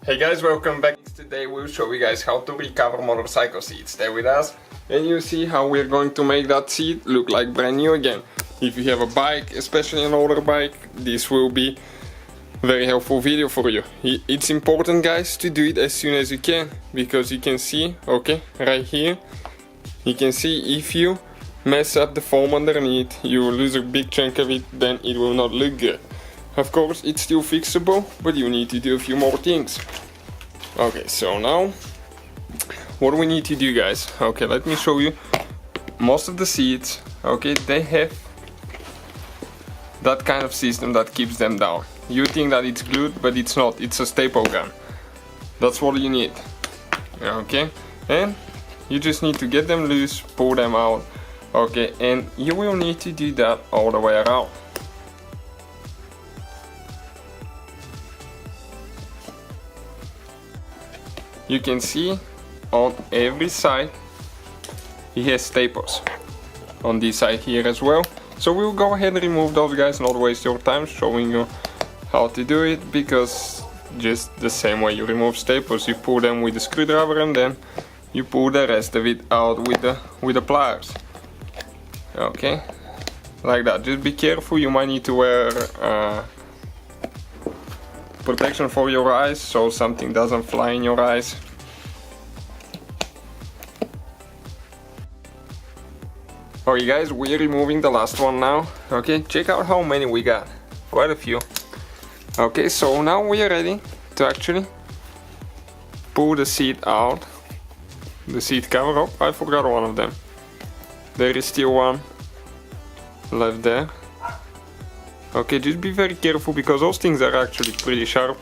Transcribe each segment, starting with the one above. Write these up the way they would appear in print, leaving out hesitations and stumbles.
Hey guys, welcome back. Today we'll show you guys how to recover motorcycle seats. Stay with us and you see how we're going to make that seat look like brand new again. If you have a bike, especially an older bike, this will be a very helpful video for you. It's important, guys, to do it as soon as you can, because you can see, okay, right here, you can see if you mess up the foam underneath, you will lose a big chunk of it, then it will not look good. Of course, it's still fixable, but you need to do a few more things. Okay, so now, what we need to do, guys? Okay, let me show you. Most of the seats, okay, they have that kind of system that keeps them down. You think that it's glued, but it's not. It's a staple gun. That's what you need. Okay, and you just need to get them loose, pull them out. Okay, and you will need to do that all the way around. You can see on every side he has staples. On this side here as well. So we'll go ahead and remove those, guys, not waste your time showing you how to do it, because just the same way you remove staples, you pull them with a screwdriver and then you pull the rest of it out with the pliers. Okay, like that. Just be careful, you might need to wear protection for your eyes so something doesn't fly in your eyes. Okay guys, we're removing the last one now. Okay, check out how many we got. Quite a few. Okay, so now we are ready to actually pull the seat out. The seat cover up. I forgot one of them. There is still one left there. Okay, just be very careful, because those things are actually pretty sharp.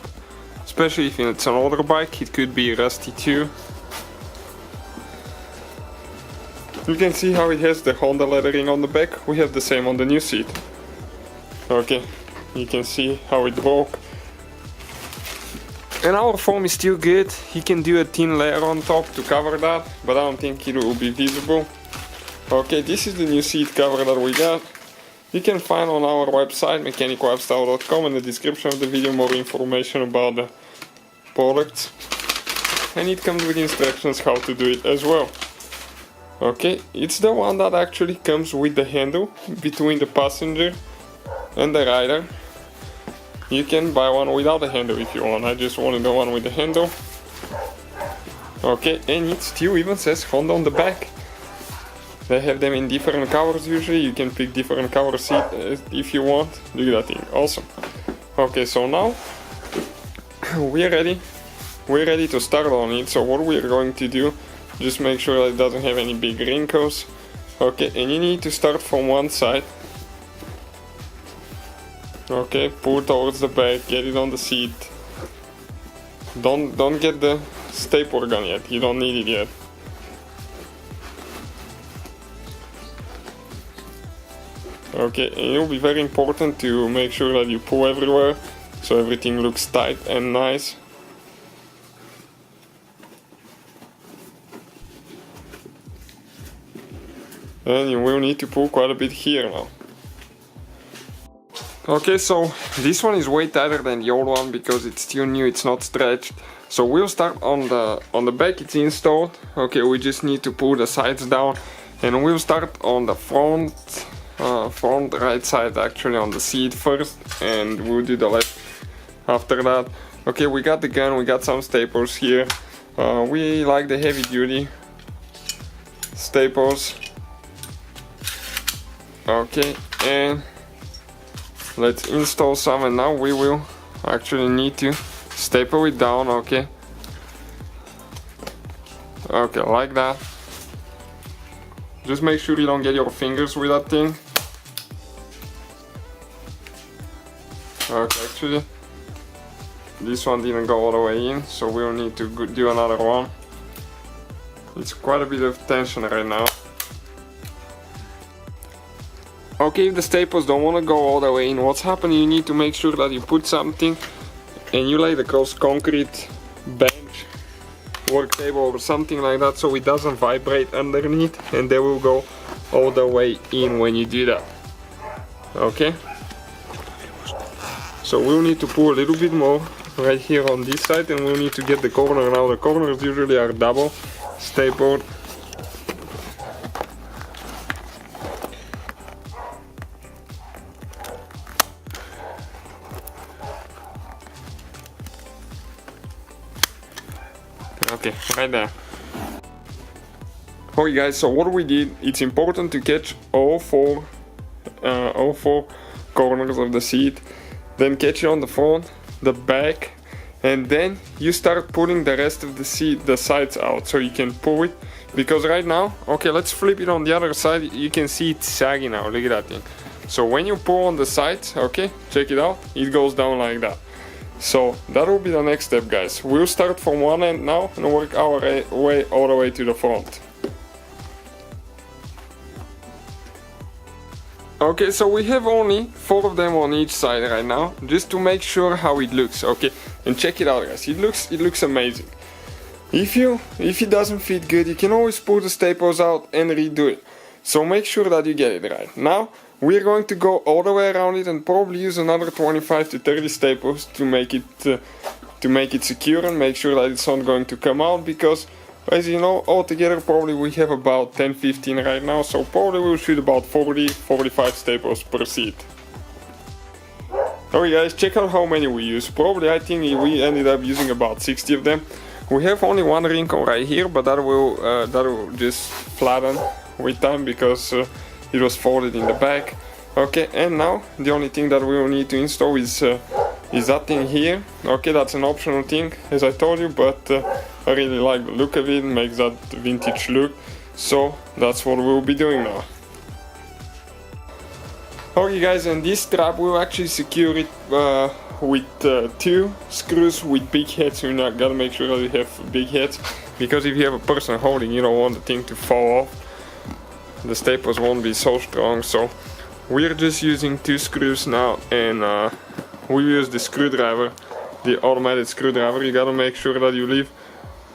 Especially if it's an older bike, it could be rusty too. You can see how it has the Honda lettering on the back. We have the same on the new seat. Okay, you can see how it broke. And our foam is still good. You can do a thin layer on top to cover that, but I don't think it will be visible. Okay, this is the new seat cover that we got. You can find on our website mechaniclifestyle.com, in the description of the video, more information about the products. And it comes with instructions how to do it as well. Okay, it's the one that actually comes with the handle between the passenger and the rider. You can buy one without a handle if you want. I just wanted the one with the handle. Okay, and it still even says Honda on the back. They have them in different colors usually. You can pick different color seat if you want. Look at that thing, awesome. Okay, so now we're ready. We're ready to start on it. So what we're going to do, just make sure that it doesn't have any big wrinkles. Okay, and you need to start from one side. Okay, pull towards the back, get it on the seat. Don't get the stapler gun yet, you don't need it yet. Okay, and it will be very important to make sure that you pull everywhere, so everything looks tight and nice. And you will need to pull quite a bit here now. Okay, so this one is way tighter than the old one because it's still new, it's not stretched. So we'll start on the back, it's installed. Okay, we just need to pull the sides down, and we'll start on the front right side, actually on the seat first, and we'll do the left after that. Okay, we got the gun, we got some staples here. We like the heavy duty staples. Okay, and let's install some, and now we will actually need to staple it down. Okay, like that. Just make sure you don't get your fingers with that thing. Okay, actually this one didn't go all the way in, so we'll need to do another one. It's quite a bit of tension right now. Okay, if the staples don't want to go all the way in, what's happening, you need to make sure that you put something and you lay the concrete bench, work table or something like that, so it doesn't vibrate underneath, and they will go all the way in when you do that. Okay? So we'll need to pull a little bit more right here on this side, and we'll need to get the corner. Now the corners usually are double stapled. Okay, right there. Okay guys, so what we did, it's important to catch all four corners of the seat, then catch it on the front, the back, and then you start pulling the rest of the seat, the sides out, so you can pull it, because right now, okay, let's flip it on the other side, you can see it's saggy now, look at that thing. So when you pull on the sides, okay, check it out, it goes down like that. So that will be the next step, guys. We'll start from one end now and work our way all the way to the front. Okay, so we have only 4 of them on each side right now, just to make sure how it looks, okay? And check it out, guys, it looks amazing. If it doesn't fit good, you can always pull the staples out and redo it. So make sure that you get it right. Now, we're going to go all the way around it and probably use another 25 to 30 staples to make it secure and make sure that it's not going to come out, because as you know, altogether probably we have about 10-15 right now, so probably we'll shoot about 40-45 staples per seat. Alright guys, check out how many we use. Probably I think we ended up using about 60 of them. We have only one wrinkle right here, but that will just flatten with time because it was folded in the back. Okay, and now the only thing that we will need to install is that thing here. Okay, that's an optional thing, as I told you, but I really like the look of it, makes that vintage look, so that's what we'll be doing now. Okay guys, and this strap will actually secure it with 2 screws with big heads. You gotta make sure that you have big heads, because if you have a person holding, you don't want the thing to fall off. The staples won't be so strong, so we're just using 2 screws now, and we use the screwdriver, the automatic screwdriver. You gotta make sure that you leave,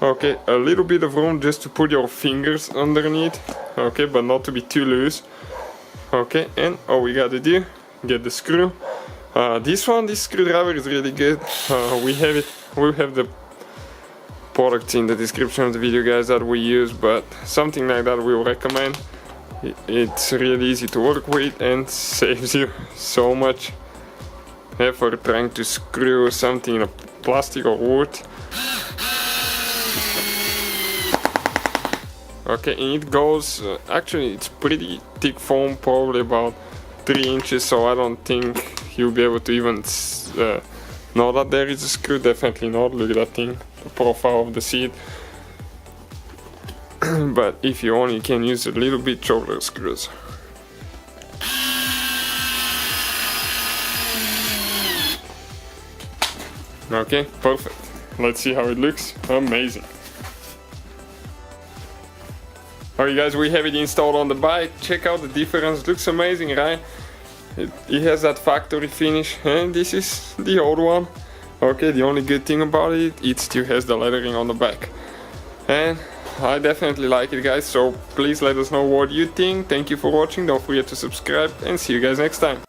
okay, a little bit of room just to put your fingers underneath, okay, but not to be too loose. Okay, and all we gotta do, get the screw. This screwdriver is really good. We'll have the products in the description of the video, guys, that we use, but something like that we'll recommend. It's really easy to work with and saves you so much effort trying to screw something in a plastic or wood. Okay, and it goes, actually it's pretty thick foam, probably about 3 inches, so I don't think you'll be able to even know that there is a screw. Definitely not, look at that thing, the profile of the seat. But if you only can use a little bit shorter screws. Okay, perfect. Let's see how it looks. Amazing. Alright guys, we have it installed on the bike. Check out the difference, looks amazing, right? It has that factory finish, and this is the old one. Okay, the only good thing about it, it still has the lettering on the back. And I definitely like it, guys, so please let us know what you think. Thank you for watching, don't forget to subscribe, and see you guys next time.